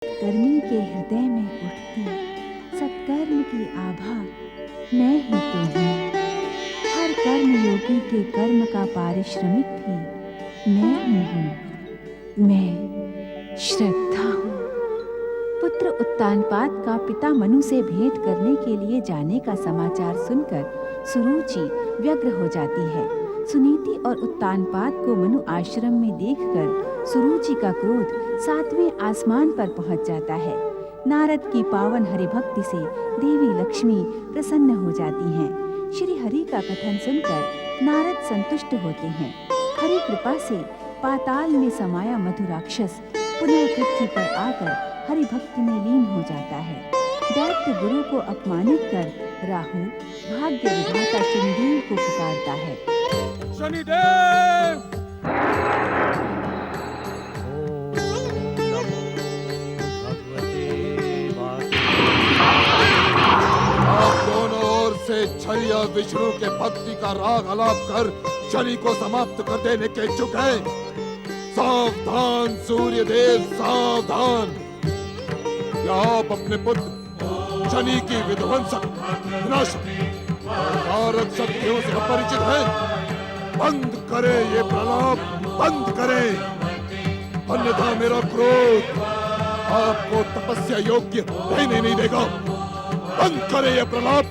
कर्मी के हृदय में उठती सत्कर्म की आभा मैं ही तो हूँ। हर कर्म योगी के कर्म का पारिश्रमिक भी मैं ही हूँ। मैं श्रद्धा हूँ। पुत्र उत्तानपाद का पिता मनु से भेंट करने के लिए जाने का समाचार सुनकर सुरुचि व्यग्र हो जाती है। सुनीति और उत्तानपाद को मनु आश्रम में देखकर सुरुचि का क्रोध 7वें आसमान पर पहुंच जाता है। नारद की पावन हरिभक्ति से देवी लक्ष्मी प्रसन्न हो जाती हैं। श्री हरि का कथन सुनकर नारद संतुष्ट होते हैं। हरि कृपा से पाताल में समाया मधु राक्षस पुनः पृथ्वी पर आकर हरि भक्ति में लीन हो जाता है। दैत्य गुरु को अपमानित कर राहु भाग्य विधाता शनिदेव को पुकारता है। शनिदेव! आप दोनों ओर से छड़ी और विष्णु के भक्ति का राग आलाप कर शनि को समाप्त कर देने के इच्छुक है। सावधान सूर्यदेव, सावधान! क्या आप अपने पुत्र शनि की विध्वंसक, विनाशक और मारक शक्तियों से अपरिचित हैं? बंद करें ये प्रलाप, बंद करें, अन्यथा मेरा क्रोध आपको तपस्या योग्य रहने नहीं देगा। बंद करें ये प्रलाप।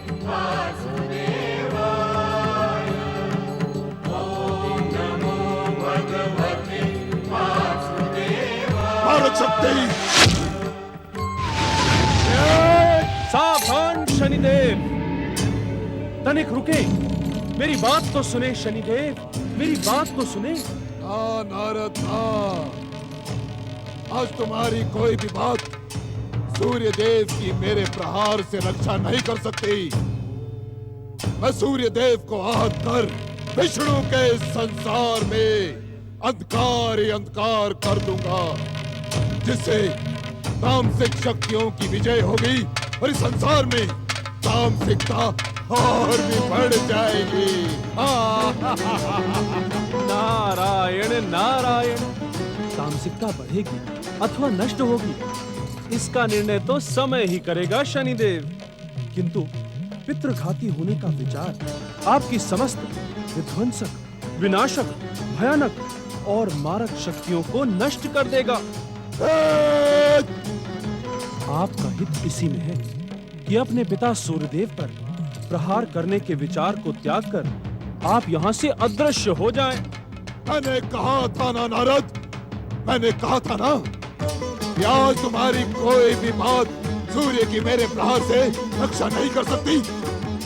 मारक शक्ति! सावधान शनिदेव! तनिक रुके, मेरी बात तो सुने शनिदेव, मेरी बात तो सुने। हाँ नारद, हाँ, आज तुम्हारी कोई भी बात सूर्य देव की मेरे प्रहार से रक्षा नहीं कर सकती। मैं सूर्य देव को आहत कर विष्णु के संसार में अंधकार ही अंधकार कर दूंगा, जिससे तामसिक शक्तियों की विजय होगी और इस संसार में तामसिकता और भी बढ़ जाएगी। नारायण नारायण! तामसिकता बढ़ेगी अथवा नष्ट होगी, इसका निर्णय तो समय ही करेगा शनिदेव। किंतु पितृघाती होने का विचार आपकी समस्त विध्वंसक, विनाशक, भयानक और मारक शक्तियों को नष्ट कर देगा। आपका हित इसी में है कि अपने पिता सूर्यदेव पर प्रहार करने के विचार को त्याग कर आप यहाँ से अदृश्य हो जाएं। मैंने कहा था ना नारद, मैंने कहा था ना कि आज तुम्हारी कोई भी बात सूर्य की मेरे प्रहार से रक्षा नहीं कर सकती।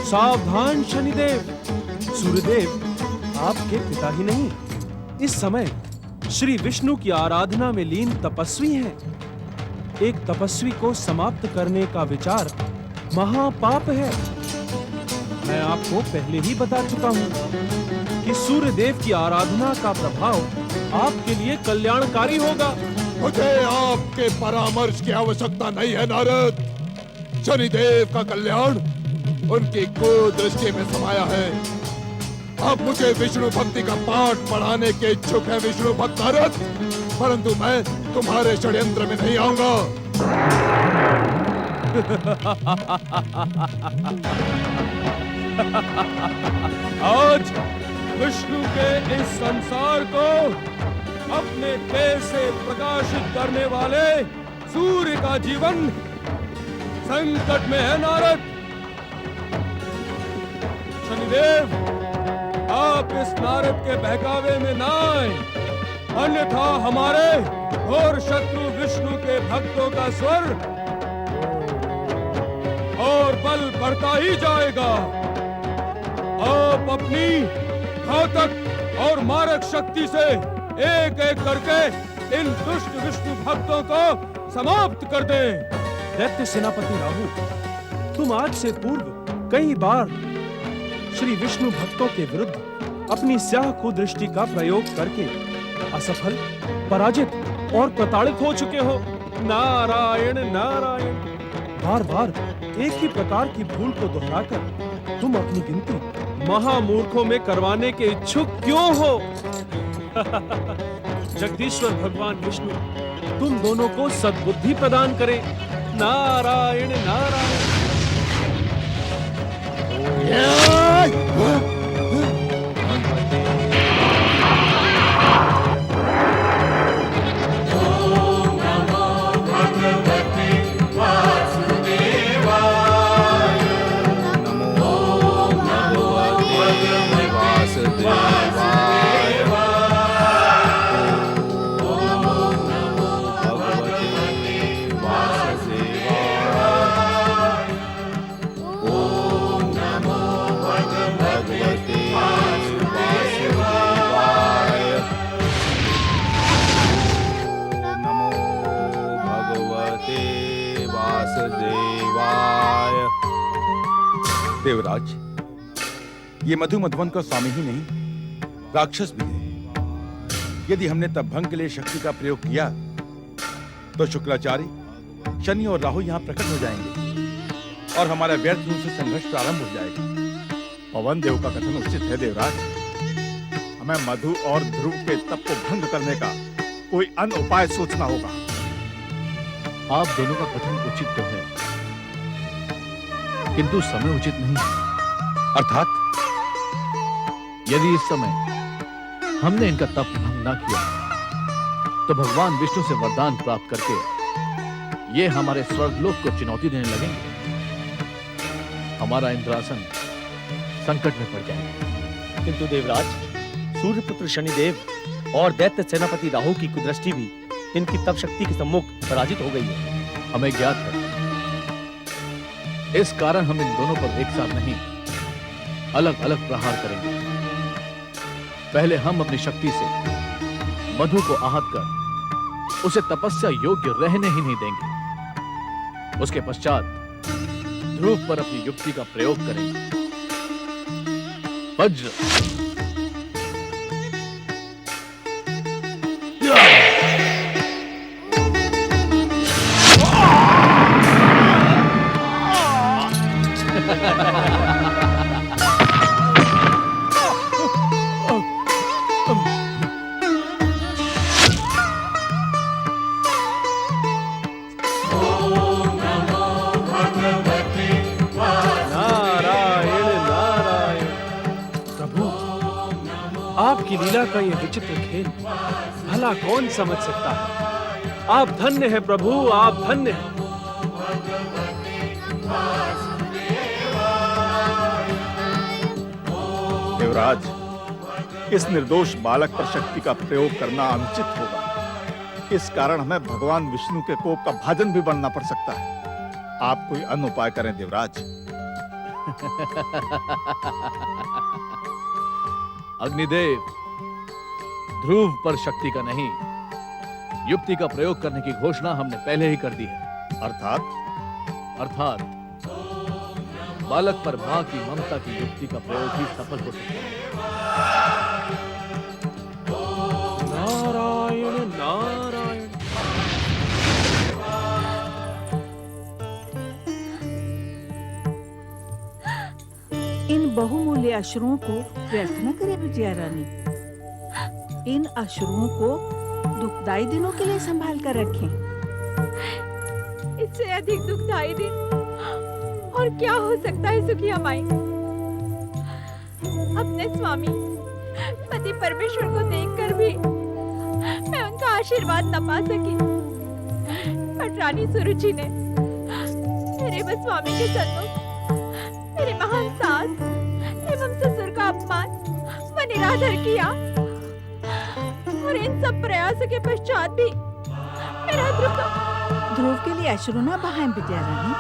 सावधान शनिदेव! सूर्यदेव आपके पिता ही नहीं, इस समय श्री विष्णु की आराधना में लीन तपस्वी हैं। एक तपस्वी को समाप्त करने का विचार महापाप है। मैं आपको पहले ही बता चुका हूँ कि सूर्यदेव की आराधना का प्रभाव आपके लिए कल्याणकारी होगा। मुझे आपके परामर्श की आवश्यकता नहीं है नारद। शनिदेव का कल्याण उनकी कुदृष्टि में समाया है। अब मुझे विष्णु भक्ति का पाठ पढ़ाने के इच्छुक है विष्णु भक्त नारद, परंतु मैं तुम्हारे षड्यंत्र में नहीं आऊंगा। आज विष्णु के इस संसार को अपने तेज से प्रकाशित करने वाले सूर्य का जीवन संकट में है नारद। शनिदेव, आप इस नारद के बहकावे में ना आए, अन्यथा हमारे घोर शत्रु विष्णु के भक्तों का स्वर और बल बढ़ता ही जाएगा। आप अपनी घातक और मारक शक्ति से एक एक करके इन दुष्ट विष्णु भक्तों को समाप्त कर दें। दैत्य सेनापति राहु, तुम आज से पूर्व कई बार श्री विष्णु भक्तों के विरुद्ध अपनी स्याह कुदृष्टि का प्रयोग करके असफल, पराजित और प्रताड़ित हो चुके हो। नारायण नारायण! बार बार एक ही प्रकार की भूल को दोहराकर तुम अपनी गिनती महामूर्खों में करवाने के इच्छुक क्यों हो? जगदीश्वर भगवान विष्णु तुम दोनों को सद्बुद्धि प्रदान करे। नारायण नारायण। देवराज, ये मधु मधुवन का स्वामी ही नहीं, राक्षस भी है। यदि हमने तप भंग के लिए शक्ति का प्रयोग किया तो शुक्राचार्य, शनि और राहु यहाँ प्रकट हो जाएंगे और हमारा व्यर्थ रूप से संघर्ष प्रारंभ हो जाएगा। पवन देव का कथन उचित है देवराज। हमें मधु और ध्रुव के तप को भंग करने का कोई अन्य उपाय सोचना होगा। आप दोनों का कथन उचित तो है, किंतु समय उचित नहीं। अर्थात यदि इस समय हमने इनका तप भंग न किया तो भगवान विष्णु से वरदान प्राप्त करके ये हमारे स्वर्गलोक को चुनौती देने लगेंगे। हमारा इंद्रासन संकट में पड़ जाएगा। किंतु देवराज, सूर्यपुत्र शनिदेव और दैत्य सेनापति राहु की कुदृष्टि भी इनकी तप शक्ति के सम्मुख पराजित हो गई है। हमें ज्ञात है, इस कारण हम इन दोनों पर एक साथ नहीं, अलग अलग प्रहार करेंगे। पहले हम अपनी शक्ति से मधु को आहत कर उसे तपस्या योग्य रहने ही नहीं देंगे। उसके पश्चात ध्रुव पर अपनी युक्ति का प्रयोग करेंगे। वज्र, आपकी लीला का ये विचित्र खेल भला कौन समझ सकता है। आप धन्य है प्रभु, आप धन्य है। देवराज, इस निर्दोष बालक पर शक्ति का प्रयोग करना अनुचित होगा। इस कारण हमें भगवान विष्णु के कोप का भाजन भी बनना पड़ सकता है। आप कोई अन्य उपाय करें देवराज। अग्निदेव, ध्रुव पर शक्ति का नहीं, युक्ति का प्रयोग करने की घोषणा हमने पहले ही कर दी है। अर्थात बालक पर मां की ममता की युक्ति का प्रयोग ही सफल हो सकता है। नारायण नारायण। इन बहुमूल्य अश्रुओं को व्यर्थ न करें विजया रानी। इन अश्रुओं को दुखदाई दिनों के लिए संभाल कर रखें। इससे अधिक दुखदाई दिन और क्या हो सकता है सुखिया माई। अपने स्वामी पति परमेश्वर को देखकर भी मैं उनका आशीर्वाद न पा सकी, पर रानी सुरुचि ने मेरे व स्वामी के सन्मुख मेरे महान सास एवं ससुर का अपमान व निरादर किया, और इन सब प्रयासों के पश्चात भी मेरा ध्रुव के लिए अश्रु न बहाएं विजया रानी।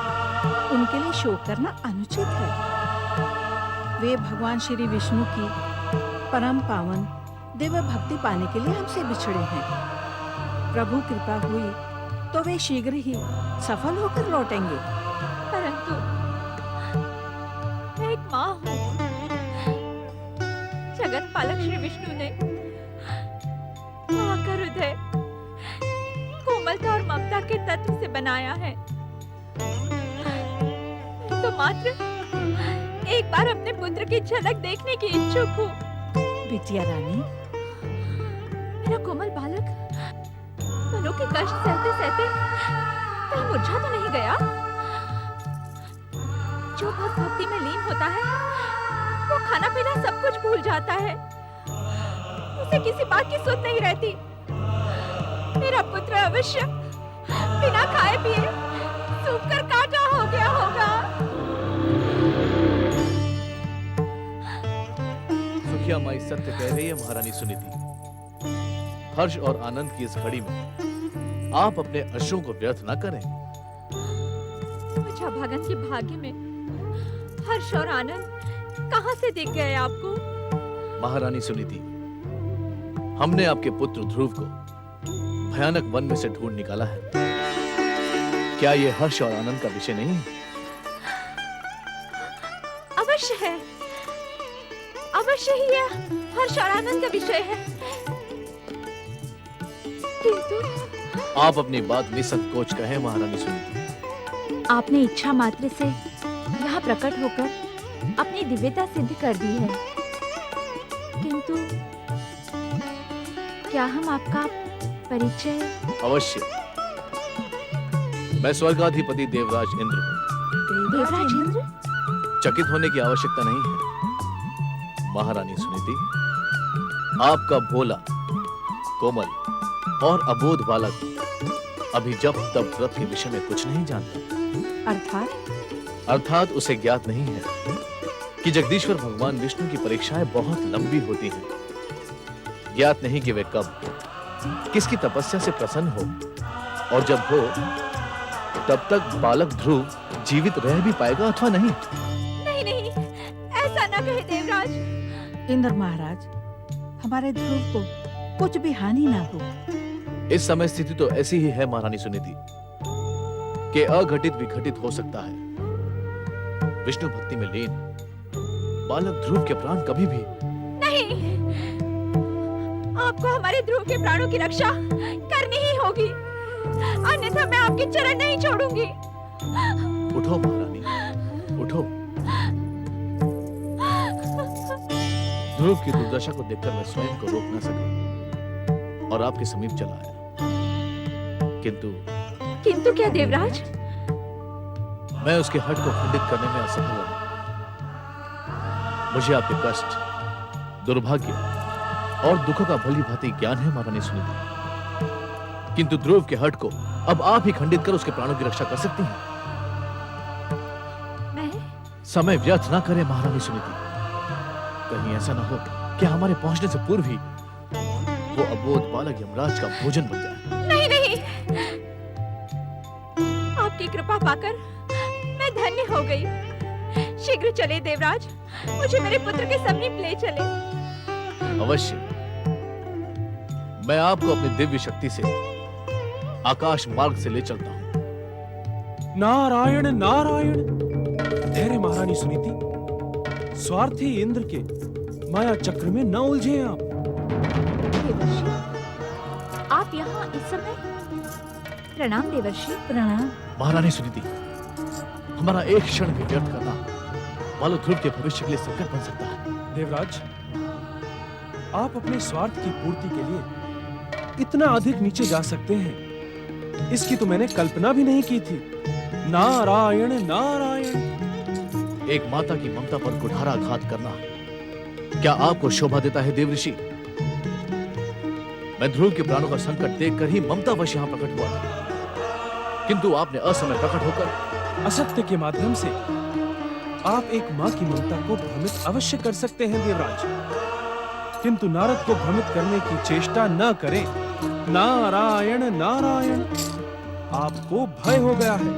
उनके लिए शोक करना अनुचित है। वे भगवान श्री विष्णु की परम पावन दिव्य भक्ति पाने के लिए हमसे बिछड़े हैं। प्रभु कृपा हुई तो वे शीघ्र ही सफल होकर लौटेंगे। परंतु मैं एक माँ हूँ। जगत पालक श्री विष्णु ने माँ का हृदय कोमलता और ममता के तत्व से बनाया है। तो मात्र एक बार अपने पुत्र की झलक देखने की इच्छुक हूँ। विजया रानी, मेरा कोमल बालक के कष्ट सहते सहते कहीं मुरझा तो नहीं गया? जो भक्त भक्ति में लीन होता है वो खाना पीना सब कुछ भूल जाता है, उसे किसी बात की सुध नहीं रहती। मेरा पुत्र अवश्य बिना खाए पिए सूख कर काटा हो गया होगा। सुखिया माई सत्य कह रही है महारानी सुनीति। हर्ष और आनंद की इस घड़ी में आप अपने अश्रों को व्यर्थ ना करें। मुझे भागन के भाग्य में हर्ष और आनंद कहां से दिख गए आपको? महारानी सुनीति, हमने आपके पुत्र ध्रुव को भयानक वन में से ढूंढ निकाला है। क्या यह हर्ष और आनंद का विषय नहीं है? अवश्य है, अवश्य ही यह हर्ष और आनंद का विषय है। किंतु आप अपनी बात निसंकोच कहें महारानी सुनीति। आपने इच्छा मात्र से यहाँ प्रकट होकर अपनी दिव्यता सिद्ध कर दी है, किंतु क्या हम आपका परिचय? अवश्य। मैं स्वर्गाधिपति देवराज इंद्र हूँ। देवराज इंद्र? चकित होने की आवश्यकता नहीं है महारानी सुनीति। आपका भोला, कोमल और अबोध बालक अभी जब तब व्रत के विषय में कुछ नहीं जानता। अर्थात उसे ज्ञात नहीं है कि जगदीश्वर भगवान विष्णु की परीक्षाएं बहुत लंबी होती हैं। ज्ञात नहीं कि वे कब किसकी तपस्या से प्रसन्न हो, और जब हो तब तक बालक ध्रुव जीवित रह भी पाएगा अथवा नहीं। नहीं नहीं, ऐसा ना कहे देवराज। इंद्र महाराज, हमारे ध्रुव को कुछ भी हानि ना हो। इस समय स्थिति तो ऐसी ही है महारानी सुनीति कि अघटित विघटित हो सकता है। विष्णु भक्ति में लीन बालक ध्रुव के प्राण कभी भी नहीं, आपको हमारे ध्रुव के प्राणों की रक्षा करनी ही होगी, अन्यथा मैं आपके चरण नहीं छोड़ूंगी। उठो महारानी, उठो। ध्रुव की दुर्दशा को देखकर मैं स्वयं को रोक न सका और आपके समीप चला आया। किंतु क्या देवराज? मैं उसके हट को खंडित करने में असफल हूं। मुझे आपके कष्ट, दुर्भाग्य और दुखों का भली भांति ज्ञान है महारानी सुनीति, किंतु ध्रुव के हट को अब आप ही खंडित कर उसके प्राणों की रक्षा कर सकती हैं। मैं? समय व्यर्थ ना करें महारानी सुनीति। कहीं ऐसा ना हो कि हमारे पहुंचने से पूर्व ही वो अबोध बालक यमराज का भोजन बन जाए। नहीं नहीं, आपकी कृपा पाकर मैं धन्य हो गई। शीघ्र चले देवराज, मुझे मेरे पुत्र के समीप ले चले। अवश्य। मैं आपको अपनी दिव्य शक्ति से आकाश मार्ग से ले चलता हूं। नारायण नारायण। धैर्य महारानी सुनीति, स्वार्थी इंद्र के माया चक्र में न उलझे आप। देवर्षि, आप यहाँ इस समय? प्रणाम देवर्षि। प्रणाम। महारानी सुनीति, हमारा एक क्षण भी व्यर्थ करना मानो ध्रुव के भविष्य के लिए संकट बन सकता है। देवराज, आप अपने स्वार्थ की पूर्ति के लिए इतना अधिक नीचे जा सकते हैं, इसकी तो मैंने कल्पना भी नहीं की थी। नारायण नारायण। एक माता की ममता पर कुठाराघात करना क्या आपको शोभा देता है देवऋषि? मैं ध्रुव के प्राणों का संकट देखकर ही ममतावश यहाँ प्रकट हुआ था, किंतु आपने असमय प्रकट होकर असत्य के माध्यम से आप एक माँ की ममता को भ्रमित अवश्य कर सकते हैं देवराज, किंतु नारद को भ्रमित करने की चेष्टा न करें। नारायण नारायण। आपको भय हो गया है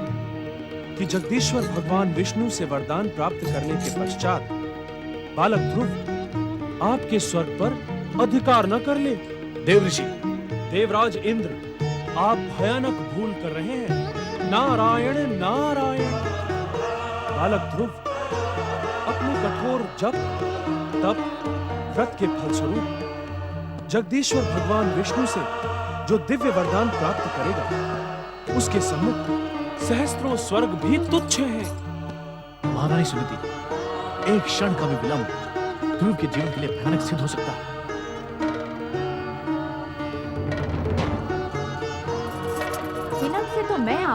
कि जगदीश्वर भगवान विष्णु से वरदान प्राप्त करने के पश्चात बालक ध्रुव आपके स्वर्ग पर अधिकार न कर ले। देवऋषि, देवराज इंद्र, आप भयानक भूल कर रहे हैं। नारायण नारायण। बालक ध्रुव अपने कठोर जप तप व्रत के फलस्वरूप जगदीश्वर भगवान विष्णु से जो दिव्य वरदान प्राप्त करेगा, उसके सम्मुख सहस्त्रों स्वर्ग भी तुच्छ हैं। महारानी सुनीति, एक क्षण का भी विलंब ध्रुव के जीवन के लिए भयानक सिद्ध हो सकता है।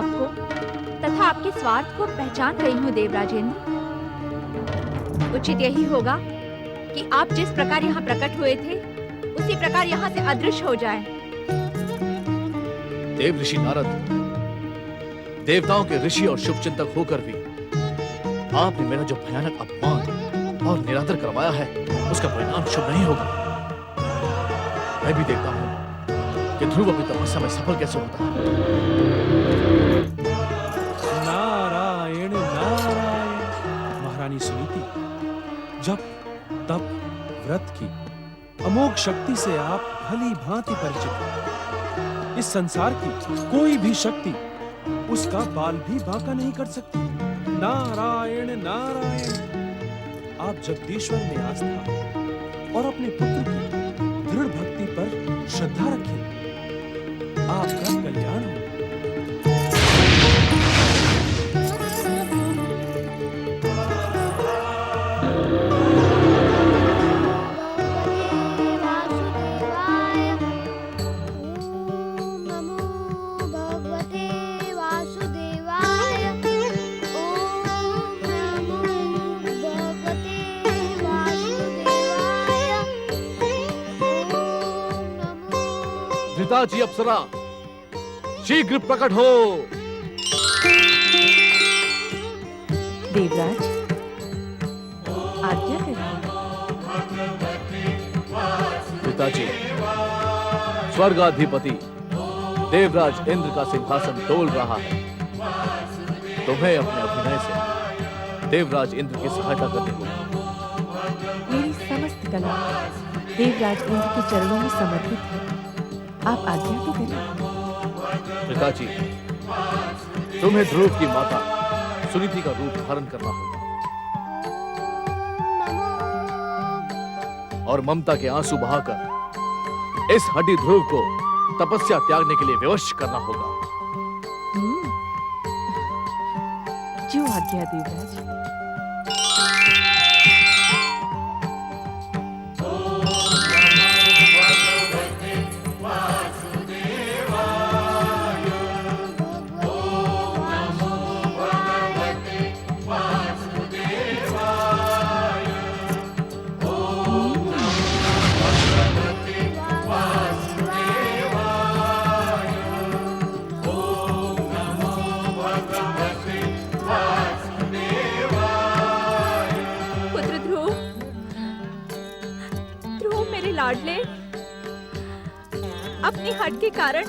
आपको तथा आपके स्वार्थ को पहचान गई हूँ देवराजेंद्र। उचित यही होगा कि आप जिस प्रकार यहाँ प्रकट हुए थे उसी प्रकार यहाँ से अदृश्य हो जाए। देव ऋषि नारद देवताओं के ऋषि और शुभचिंतक होकर भी आपने मेरा जो भयानक अपमान और निरादर करवाया है उसका परिणाम शुभ नहीं होगा। मैं भी देखता हूँ कि ध्रुव अपनी तपस्या में सफल कैसे होता है। नारायण नारायण। महारानी सुनीति, जब तप व्रत की अमोघ शक्ति से आप भली भांति परिचित हैं। इस संसार की कोई भी शक्ति उसका बाल भी बांका नहीं कर सकती। नारायण नारायण। आप जगदीश्वर में आस्था और अपने पुत्र की दृढ़ भक्ति पर श्रद्धा रखें। आपका कल्याण हो। धृताजी अप्सरा शीघ्र प्रकट हो। देवराज, आज्ञा करिए। पिताजी, स्वर्गाधिपति देवराज इंद्र का सिंहासन डोल रहा है। तुम्हें अपने अभिनय से देवराज इंद्र की सहायता करनी होगी। मेरी समस्त कला देवराज इंद्र के चरणों में समर्पित है। आप आज्ञा तो करिए। पिताजी, तुम्हें ध्रुव की माता सुनीति का रूप धारण करना होगा और ममता के आंसू बहाकर इस हड्डी ध्रुव को तपस्या त्यागने के लिए विवश करना होगा। जो आज्ञा देवराज। अपनी हट के कारण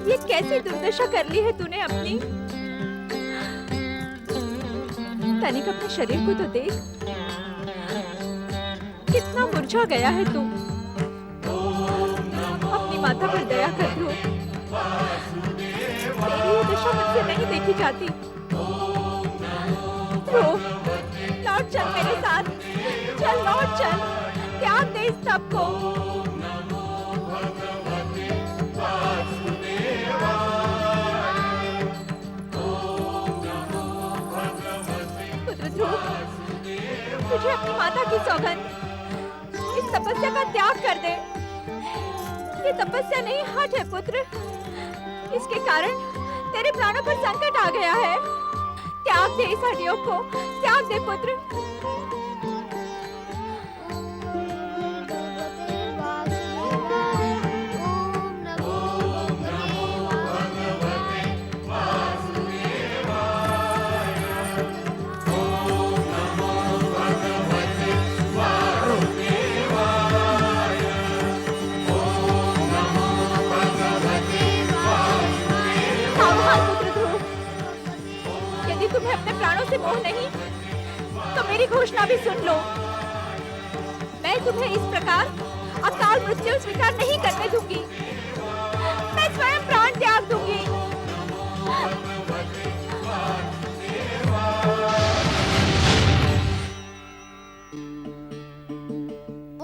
ये कैसी दुर्दशा कर ली है तूने अपनी। तनिक अपने शरीर को तो देख, कितना मुरझा गया है तू। अपनी माता पर दया कर ध्रुव। तेरी ये दशा मुझसे नहीं देखी जाती। ध्रुव, लौट चल मेरे साथ। चल लौट चल, त्याग दे इस तप को। तुझे अपनी माता की सौगंध, इस तपस्या का त्याग कर दे। ये तपस्या नहीं, हठ है पुत्र। इसके कारण तेरे प्राणों पर संकट आ गया है। त्याग दे इस हड्डियों को, त्याग दे पुत्र। से मोह नहीं तो मेरी घोषणा भी सुन लो। मैं तुम्हें इस प्रकार अकाल मृत्यु स्वीकार नहीं करने दूंगी। मैं स्वयं प्राण त्याग दूंगी।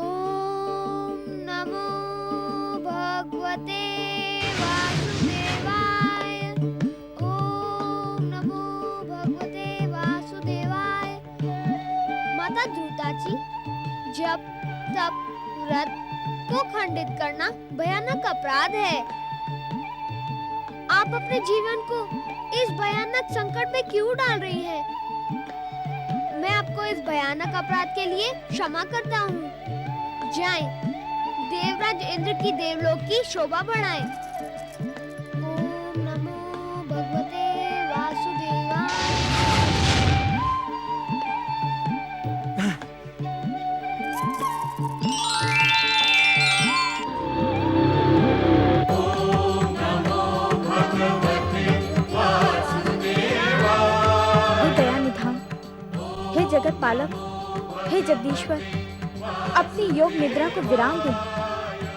ओम नमो भगवते वासुदेवाय। ओम नमो भगवते वासुदेवाय। माता ध्रुताची, जब तब व्रत को खंडित करना भयानक अपराध है। आप अपने जीवन को इस भयानक संकट में क्यों डाल रही हैं? मैं आपको इस भयानक अपराध के लिए क्षमा करता हूँ। जाएं, देवराज इंद्र की देवलोक की शोभा बढ़ाएं। ओम नमो भगवते वासुदेवाय। हे दयानिधान, हे जगत पालक, हे जगदीश्वर, अपनी योग निद्रा को विराम दें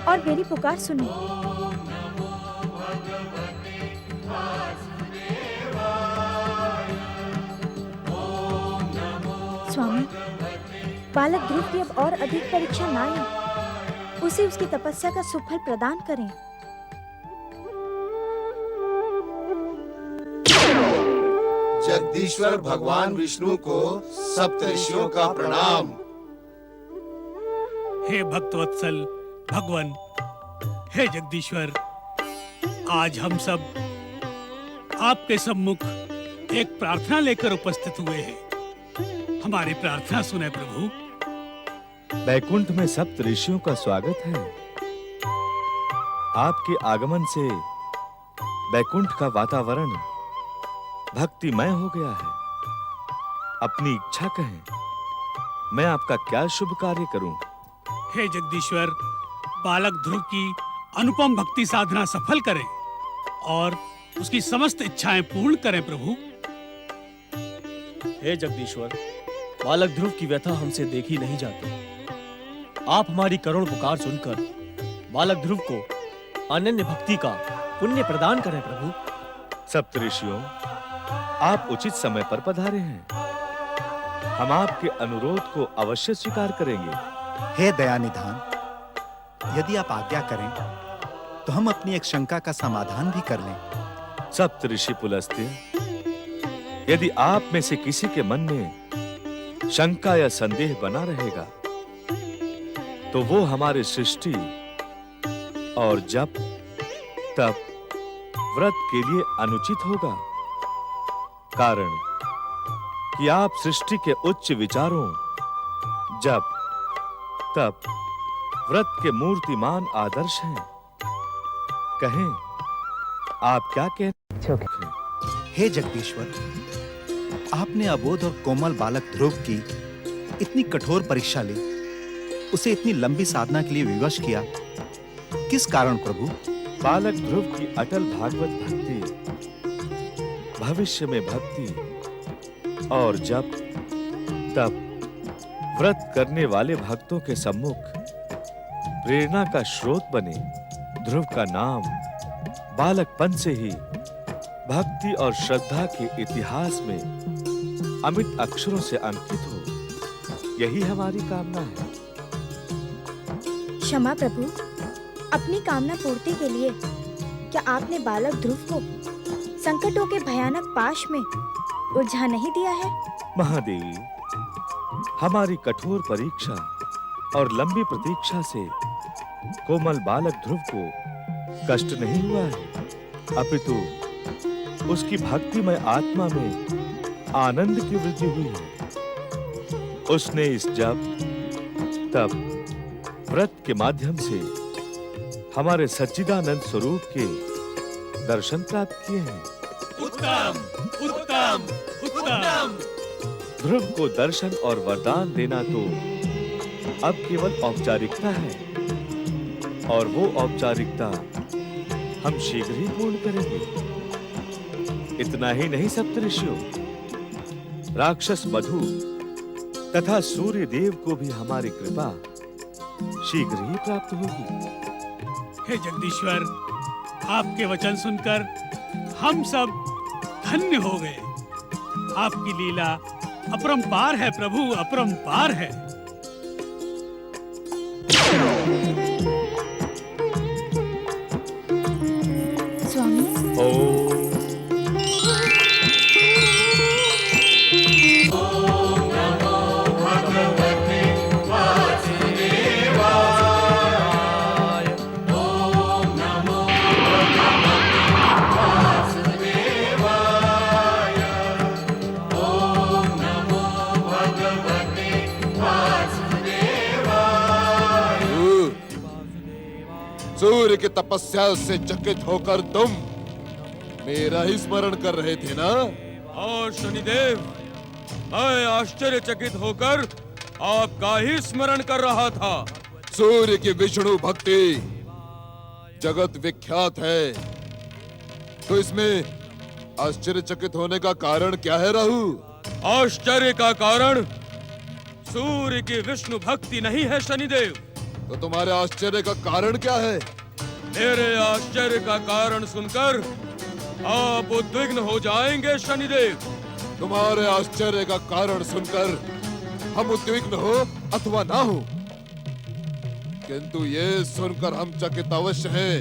और मेरी पुकार सुने। स्वामी, बालक ध्रुव की अब और अधिक परीक्षा ना लें, उसे उसकी तपस्या का सुफल प्रदान करें। जगदीश्वर भगवान विष्णु को सप्तऋषियों का प्रणाम। हे भक्तवत्सल भगवान, हे जगदीश्वर, आज हम सब आपके सम्मुख एक प्रार्थना लेकर उपस्थित हुए हैं। हमारी प्रार्थना सुने प्रभु। बैकुंठ में सप्त ऋषियों का स्वागत है। आपके आगमन से बैकुंठ का वातावरण भक्तिमय हो गया है। अपनी इच्छा कहें, मैं आपका क्या शुभ कार्य करूं? हे जगदीश्वर, बालक ध्रुव की अनुपम भक्ति साधना सफल करें और उसकी समस्त इच्छाएं पूर्ण करें प्रभु। हे जगदीश्वर, बालक ध्रुव की व्यथा हमसे देखी नहीं जाती। आप हमारी करुण पुकार सुनकर बालक ध्रुव को अनन्य भक्ति का पुण्य प्रदान करें प्रभु। सप्तऋषियों, आप उचित समय पर पधारे हैं। हम आपके अनुरोध को अवश्य स्वीकार करेंगे। हे दयानिधान, यदि आप आज्ञा करें तो हम अपनी एक शंका का समाधान भी कर लें। सप्तऋषि पुलस्त्य, यदि आप में से किसी के मन में शंका या संदेह बना रहेगा तो वो हमारे सृष्टि और जप तप व्रत के लिए अनुचित होगा। कारण कि आप सृष्टि के उच्च विचारों, जप तप व्रत के मूर्तिमान आदर्श हैं। कहें, आप क्या कहते हैं? हे जगदीश्वर, आपने अबोध और कोमल बालक ध्रुव की इतनी कठोर परीक्षा ली, उसे इतनी लंबी साधना के लिए विवश किया, किस कारण प्रभु? बालक ध्रुव की अटल भागवत भक्ति, भविष्य में भक्ति और जप तप व्रत करने वाले भक्तों के सम्मुख प्रेरणा का स्रोत बने। ध्रुव का नाम बालकपन से ही भक्ति और श्रद्धा के इतिहास में अमिट अक्षरों से अंकित हो, यही हमारी कामना है। क्षमा प्रभु, अपनी कामना पूर्ति के लिए क्या आपने बालक ध्रुव को संकटों के भयानक पाश में उलझा नहीं दिया है? महादेवी, हमारी कठोर परीक्षा और लंबी प्रतीक्षा से कोमल बालक ध्रुव को कष्ट नहीं हुआ है, अपितु उसकी भक्तिमय आत्मा में आनंद की वृद्धि हुई है। उसने इस जप तप व्रत के माध्यम से हमारे सच्चिदानंद स्वरूप के दर्शन प्राप्त किए हैं। उत्तम उत्तम उत्तम। ध्रुव को दर्शन और वरदान देना तो अब केवल औपचारिकता है, और वो औपचारिकता हम शीघ्र ही पूर्ण करेंगे। इतना ही नहीं सप्तऋषियों, राक्षस मधु तथा सूर्य देव को भी हमारी कृपा शीघ्र ही प्राप्त होगी। हे जगदीश्वर, आपके वचन सुनकर हम सब धन्य हो गए। आपकी लीला अपरंपार है प्रभु, अपरंपार है। स्वामी, सूर्य की तपस्या से चकित होकर तुम मेरा ही स्मरण कर रहे थे ना? और शनिदेव, मैं आश्चर्यचकित होकर आपका ही स्मरण कर रहा था। सूर्य की विष्णु भक्ति जगत विख्यात है, तो इसमें आश्चर्यचकित होने का कारण क्या है राहु? आश्चर्य का कारण सूर्य की विष्णु भक्ति नहीं है शनिदेव। तो तुम्हारे आश्चर्य का कारण क्या है? मेरे आश्चर्य का कारण सुनकर आप उद्विग्न हो जाएंगे शनिदेव। तुम्हारे आश्चर्य का कारण सुनकर हम उद्विग्न हो अथवा ना हो, किंतु ये सुनकर हम चकित अवश्य हैं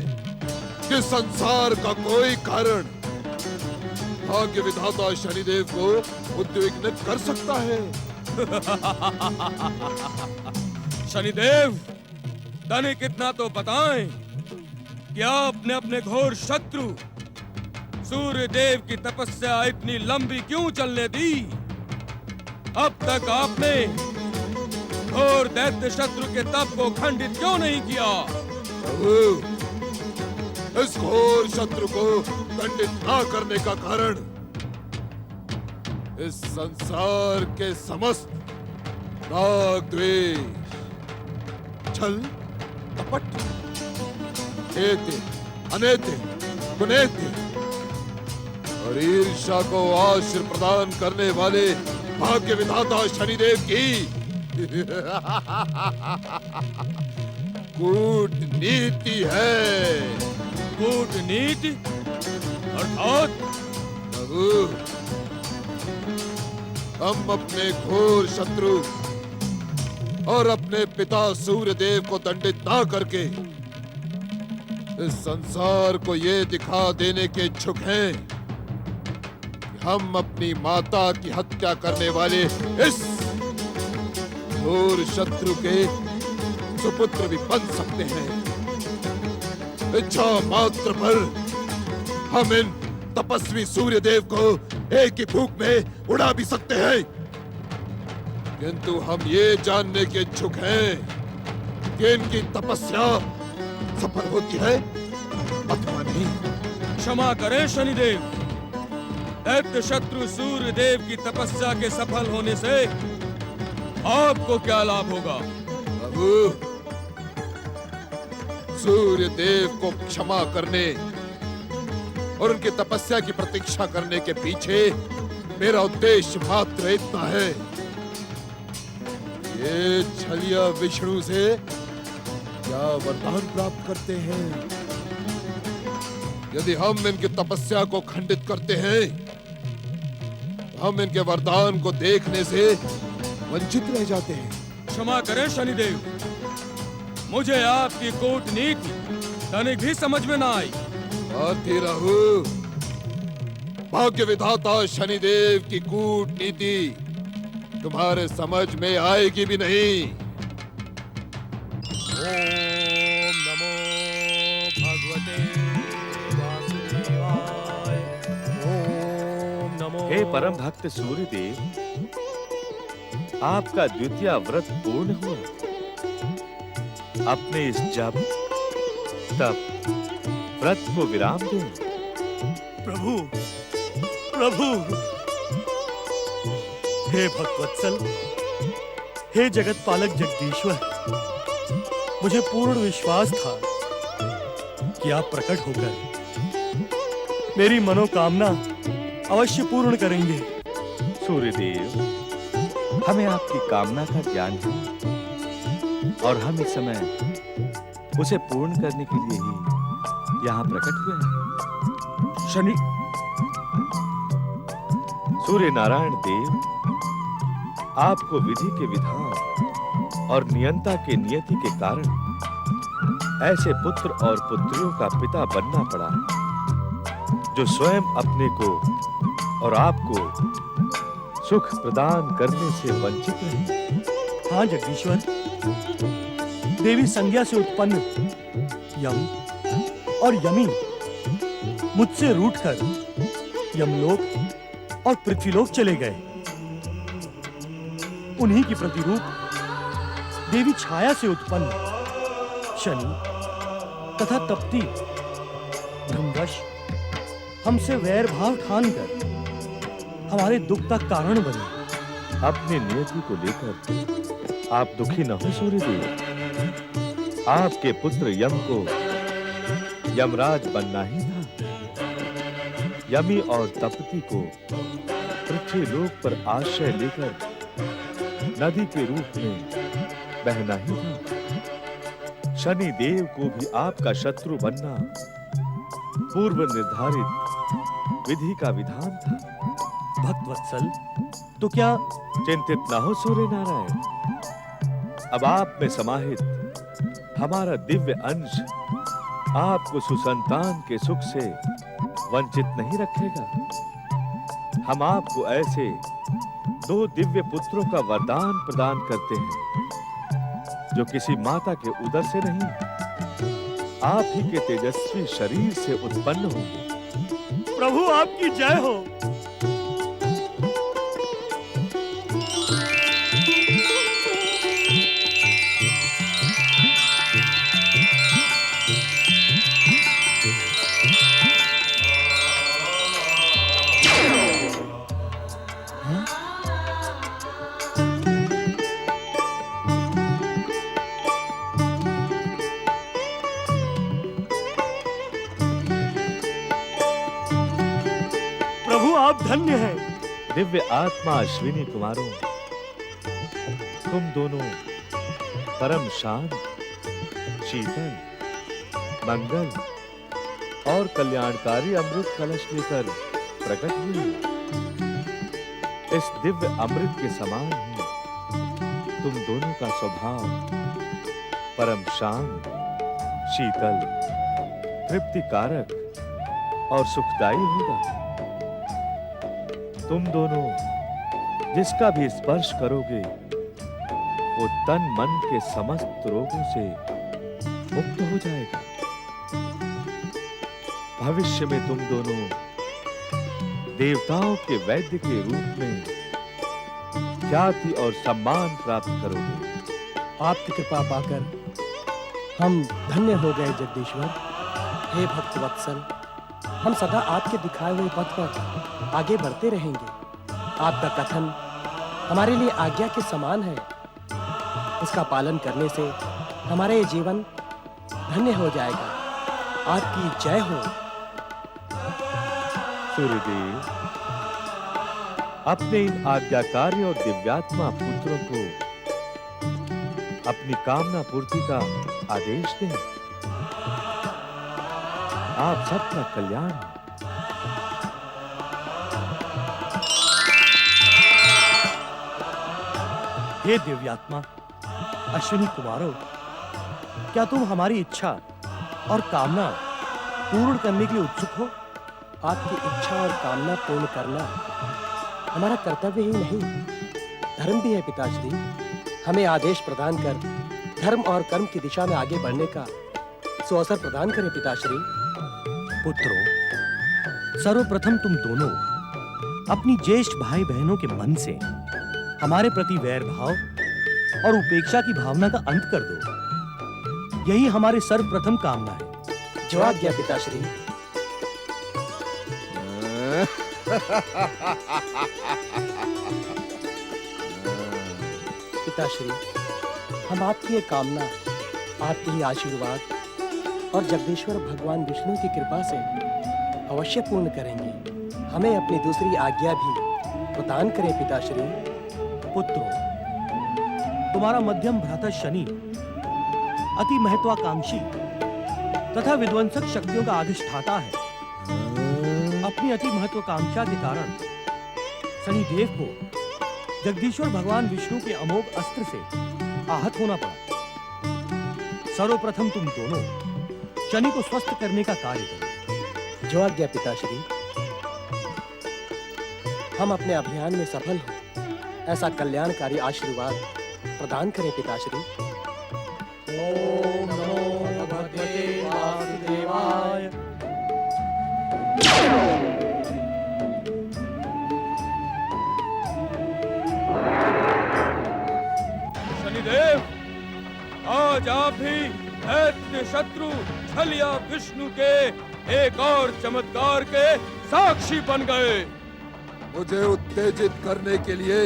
कि संसार का कोई कारण भाग्य विधाता शनिदेव को उद्विग्न कर सकता है। शनिदेव, तनिक इतना तो बताएं कि आपने अपने घोर शत्रु सूर्य देव की तपस्या इतनी लंबी क्यों चलने दी? अब तक आपने घोर दैत्य शत्रु के तप को खंडित क्यों नहीं किया? इस घोर शत्रु को खंडित ना करने का कारण इस संसार के समस्त राग, द्वेष, छल, कपट, एते, अनेते, कुनेते और ईर्ष्या को आश्रय प्रदान करने वाले भाग्य विधाता शनिदेव की कूटनीति है। कूटनीति अर्थात? हम अपने घोर शत्रु और अपने पिता सूर्य देव को दंडित ना करके इस संसार को ये दिखा देने के इच्छुक हैं कि हम अपनी माता की हत्या करने वाले इस घोर शत्रु के सुपुत्र भी बन सकते हैं। इच्छा मात्र पर हम इन तपस्वी सूर्य देव को एक ही फूंक में उड़ा भी सकते हैं, किंतु हम ये जानने के इच्छुक हैं कि इनकी तपस्या सफल होती है अथवा नहीं। क्षमा करें शनिदेव, दैत्य शत्रु सूर्य देव की तपस्या के सफल होने से आपको क्या लाभ होगा? प्रभु, सूर्य देव को क्षमा करने और उनकी तपस्या की प्रतीक्षा करने के पीछे मेरा उद्देश्य मात्र इतना है, ये छलिया विष्णु से क्या वरदान प्राप्त करते हैं। यदि हम इनकी तपस्या को खंडित करते हैं, हम इनके वरदान को देखने से वंचित रह जाते हैं। क्षमा करें शनिदेव, मुझे आपकी कूटनीति तनिक भी समझ में ना आई। आती रहू, भाग्य विधाता शनिदेव की कूटनीति तुम्हारे समझ में आएगी भी नहीं। ओम नमो भगवते वासुदेवाय। ओम नमो। हे परम भक्त सूर्यदेव, आपका द्वितीय व्रत पूर्ण हुआ। अपने इस जप तप व्रत को विराम दें। प्रभु, प्रभु, हे भक्तवत्सल, हे जगत पालक जगदीश्वर, मुझे पूर्ण विश्वास था कि आप प्रकट होकर मेरी मनोकामना अवश्य पूर्ण करेंगे। सूर्यदेव, हमें आपकी कामना का ज्ञान है और हम इस समय उसे पूर्ण करने के लिए ही यहाँ प्रकट हुए हैं। शनि सूर्य नारायण देव, आपको विधि के विधान और नियंता के नियति के कारण ऐसे पुत्र और पुत्रियों का पिता बनना पड़ा जो स्वयं अपने को और आपको सुख प्रदान करने से वंचित रहे। हाँ जगदीश्वर, देवी संज्ञा से उत्पन्न यम और यमी मुझसे रूठकर यमलोक और पृथ्वीलोक चले गए। उन्हीं की प्रतिरूप देवी छाया से उत्पन्न शनि तथा तपती ब्रह्मवश हमसे वैर भाव ठान कर हमारे दुख का कारण बने। अपनी नियति को लेकर आप दुखी न हो सूर्यदेव। आपके पुत्र यम को यमराज बनना ही था। यमी और तपती को पृथ्वी लोक पर आश्रय लेकर नदी के रूप में बहना ही था। शनि देव को भी आपका शत्रु बनना पूर्व निर्धारित विधि का विधान था। भक्त वत्सल, तो क्या चिंतित ना हो सूर्य नारायण। अब आप में समाहित हमारा दिव्य अंश आपको सुसंतान के सुख से वंचित नहीं रखेगा। हम आपको ऐसे 2 दिव्य पुत्रों का वरदान प्रदान करते हैं जो किसी माता के उदर से नहीं, आप ही के तेजस्वी शरीर से उत्पन्न होंगे। प्रभु आपकी जय हो। आप धन्य हैं। दिव्य आत्मा अश्विनी कुमारों, तुम दोनों परम शांत, शीतल, मंगल और कल्याणकारी अमृत कलश लेकर प्रकट हुए। इस दिव्य अमृत के समान ही तुम दोनों का स्वभाव परम शांत, शीतल, तृप्तिकारक और सुखदायी होगा। तुम दोनों जिसका भी स्पर्श करोगे वो तन मन के समस्त रोगों से मुक्त हो जाएगा। भविष्य में तुम दोनों देवताओं के वैद्य के रूप में ख्याति और सम्मान प्राप्त करोगे। आपकी कृपा पाकर हम धन्य हो गए जगदीश्वर। हे भक्त वत्सल, हम सदा आपके दिखाए हुए पथ पर आगे बढ़ते रहेंगे। आपका कथन हमारे लिए आज्ञा के समान है। उसका पालन करने से हमारा ये जीवन धन्य हो जाएगा। आपकी जय हो। सूर्यदेव, अपने इन आज्ञाकारी और दिव्यात्मा पुत्रों को अपनी कामना पूर्ति का आदेश दें। आप सबका कल्याण हो। हे दिव्यात्मा अश्विनी कुमारों, क्या तुम हमारी इच्छा और कामना पूर्ण करने के लिए उत्सुक हो? आपकी इच्छा और कामना पूर्ण करना हमारा कर्तव्य ही नहीं, धर्म भी है पिताश्री। हमें आदेश प्रदान कर धर्म और कर्म की दिशा में आगे बढ़ने का सुअवसर प्रदान करें पिताश्री। पुत्रों, सर्वप्रथम तुम दोनों अपनी ज्येष्ठ भाई बहनों के मन से हमारे प्रति वैर भाव और उपेक्षा की भावना का अंत कर दो। यही हमारी सर्वप्रथम कामना है। जो आज्ञा पिताश्री। पिताश्री, हम आपकी ये कामना, आपके ही आशीर्वाद और जगदीश्वर भगवान विष्णु की कृपा से अवश्य पूर्ण करेंगे। हमें अपनी दूसरी आज्ञा भी प्रदान करें पिताश्री। पुत्रों, तुम्हारा मध्यम भ्राता शनि अति महत्वाकांक्षी तथा विध्वंसक शक्तियों का अधिष्ठाता है। अपनी अति महत्वाकांक्षा के कारण शनि देव को जगदीश्वर भगवान विष्णु के अमोघ अस्त्र से आहत होना पड़ा। सर्वप्रथम तुम दोनों शनि को स्वस्थ करने का कार्य करो। जो आज्ञा पिताश्री। हम अपने अभियान में सफल हो ऐसा कल्याणकारी आशीर्वाद प्रदान करें पिताश्री। ओम नमो भगवते वासुदेवाय। शनिदेव, आज आप भी दैत्य शत्रु छलिया विष्णु के एक और चमत्कार के साक्षी बन गए। मुझे उत्तेजित करने के लिए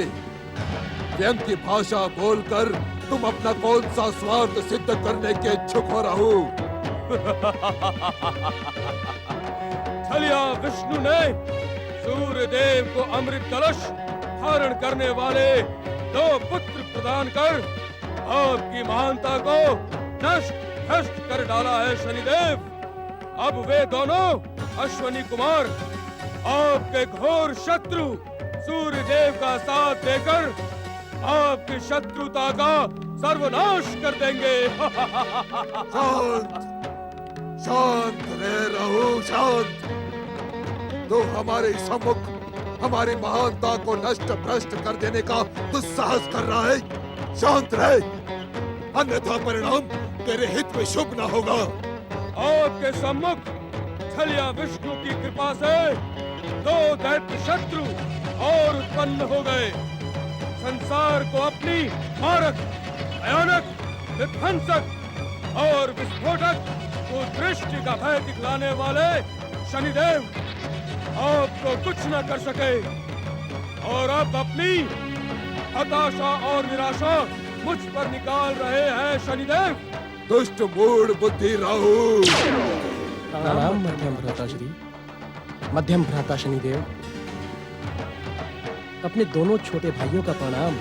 व्यंग की भाषा बोलकर तुम अपना कौन सा स्वार्थ सिद्ध करने के इच्छुक हो रहो? छलिया विष्णु ने सूर्य देव को अमृत कलश धारण करने वाले 2 पुत्र प्रदान कर आपकी महानता को नष्ट भ्रष्ट कर डाला है शनिदेव। अब वे दोनों अश्वनी कुमार आपके घोर शत्रु सूर्य देव का साथ देकर आपकी शत्रुता का सर्वनाश कर देंगे। शांत शांत रहो, शांत। तो हमारे सम्मुख हमारी महानता को नष्ट भ्रष्ट कर देने का दुस्साहस कर रहा है। शांत रहे, अन्यथा परिणाम तेरे हित में शुभ न होगा। आपके सम्मुख छलिया विष्णु की कृपा से 2 दैत्य शत्रु और उत्पन्न हो गए। संसार को अपनी मारक, भयानक, विध्वंसक और विस्फोटक कुदृष्टि का भय दिखलाने वाले शनिदेव आपको कुछ न कर सके और अब अपनी हताशा और निराशा मुझ पर निकाल रहे हैं शनिदेव। दुष्ट मूढ़ बुद्धि राहु। प्रणाम मध्यम भ्राता श्री। मध्यम भ्राता शनिदेव, अपने दोनों छोटे भाइयों का प्रणाम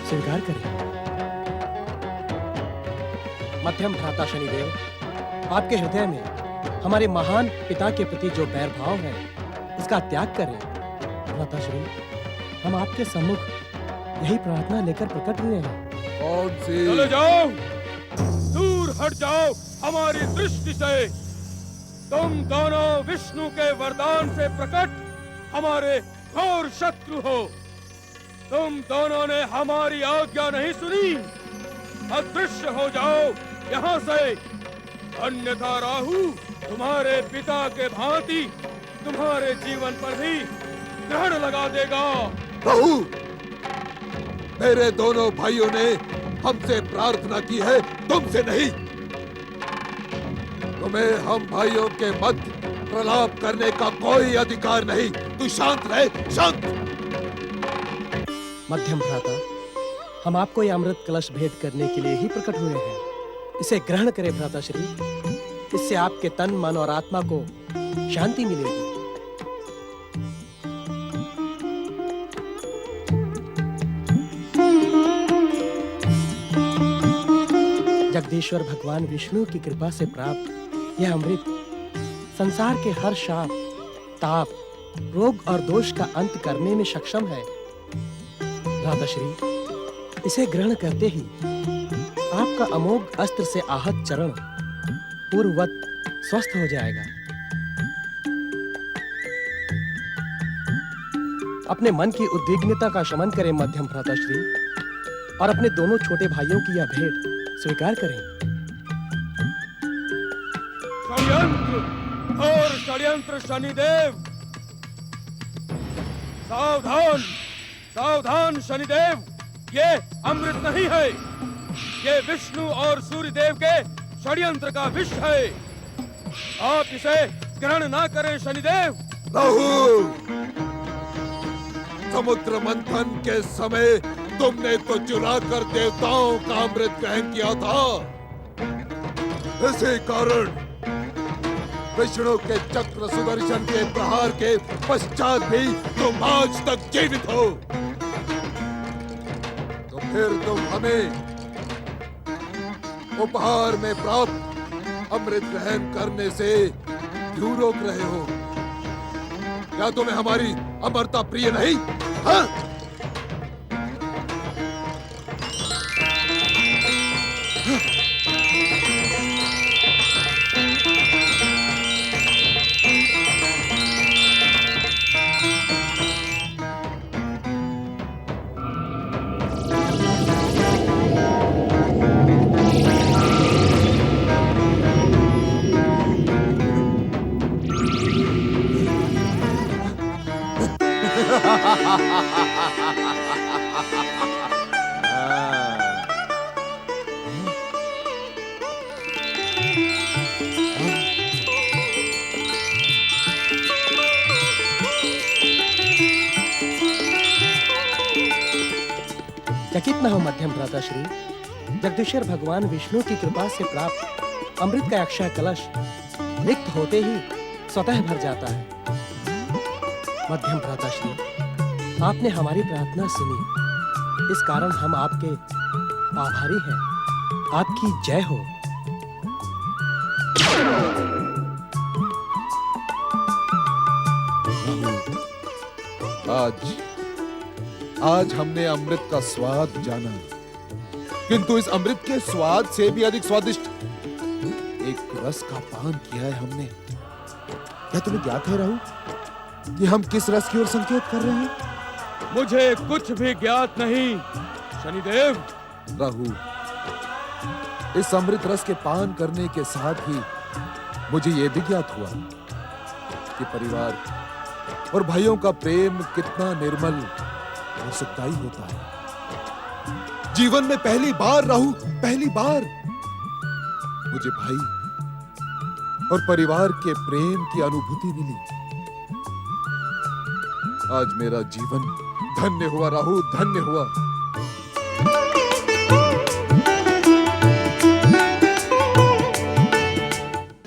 स्वीकार करें। मध्यम भ्राता शनिदेव, आपके हृदय में हमारे महान पिता के प्रति जो बैर भाव है उसका त्याग करें। भ्राता श्री, हम आपके सम्मुख यही प्रार्थना लेकर प्रकट हुए हैं। कौन सी? चले जाओ, दूर हट जाओ हमारी दृष्टि से। तुम दोनों विष्णु के वरदान से प्रकट हमारे घोर शत्रु हो। तुम दोनों ने हमारी आज्ञा नहीं सुनी। अदृश्य हो जाओ यहाँ से, अन्यथा राहु तुम्हारे पिता के भांति तुम्हारे जीवन पर भी ग्रहण लगा देगा। राहु, मेरे दोनों भाइयों ने हमसे प्रार्थना की है, तुमसे नहीं। तुम्हें हम भाइयों के मध्य प्रलाप करने का कोई अधिकार नहीं। तू शांत रहे, शांत। मध्यम भ्राता, हम आपको यह अमृत कलश भेंट करने के लिए ही प्रकट हुए हैं। इसे ग्रहण करें भ्राता श्री। इससे आपके तन, मन और आत्मा को शांति मिलेगी। जगदीश्वर भगवान विष्णु की कृपा से प्राप्त यह अमृत संसार के हर शाप, ताप, रोग और दोष का अंत करने में सक्षम है। भ्राताश्री, इसे ग्रहण करते ही आपका अमोघ अस्त्र से आहत चरण पूर्ववत स्वस्थ हो जाएगा। अपने मन की उद्विग्नता का शमन करें मध्यम भ्राताश्री, और अपने दोनों छोटे भाइयों की यह भेंट स्वीकार करें। षड्यंत्र और षड्यंत्र शनिदेव, सावधान सावधान शनिदेव, ये अमृत नहीं है, ये विष्णु और सूर्यदेव के षड्यंत्र का विष है। आप इसे ग्रहण ना करें शनिदेव। राहु, समुद्र मंथन के समय तुमने तो चुरा कर देवताओं का अमृत ग्रहण किया था। इसी कारण विष्णु के चक्र सुदर्शन के प्रहार के पश्चात भी तुम आज तक जीवित हो। तो फिर तुम हमें उपहार में प्राप्त अमृत ग्रहण करने से क्यों रोक रहे हो? क्या तुम्हें हमारी अमरता प्रिय नहीं? हाँ? चकित न हो मध्यम भ्राताश्री। जगदीश्वर भगवान विष्णु की कृपा से प्राप्त अमृत का अक्षय कलश रिक्त होते ही स्वतः भर जाता है। मध्यम भ्राताश्री, आपने हमारी प्रार्थना सुनी, इस कारण हम आपके आभारी हैं। आपकी जय हो। आज हमने अमृत का स्वाद जाना, किंतु इस अमृत के स्वाद से भी अधिक स्वादिष्ट एक रस का पान किया है हमने। क्या तुम्हें ज्ञात है राहु कि हम किस रस की ओर संकेत कर रहे हैं? मुझे कुछ भी ज्ञात नहीं शनिदेव। राहु, इस अमृत रस के पान करने के साथ ही मुझे यह भी ज्ञात हुआ कि परिवार और भाइयों का प्रेम कितना निर्मल और सुखदायी होता है। जीवन में पहली बार राहु, पहली बार मुझे भाई और परिवार के प्रेम की अनुभूति मिली। आज मेरा जीवन धन्य हुआ राहु, धन्य हुआ।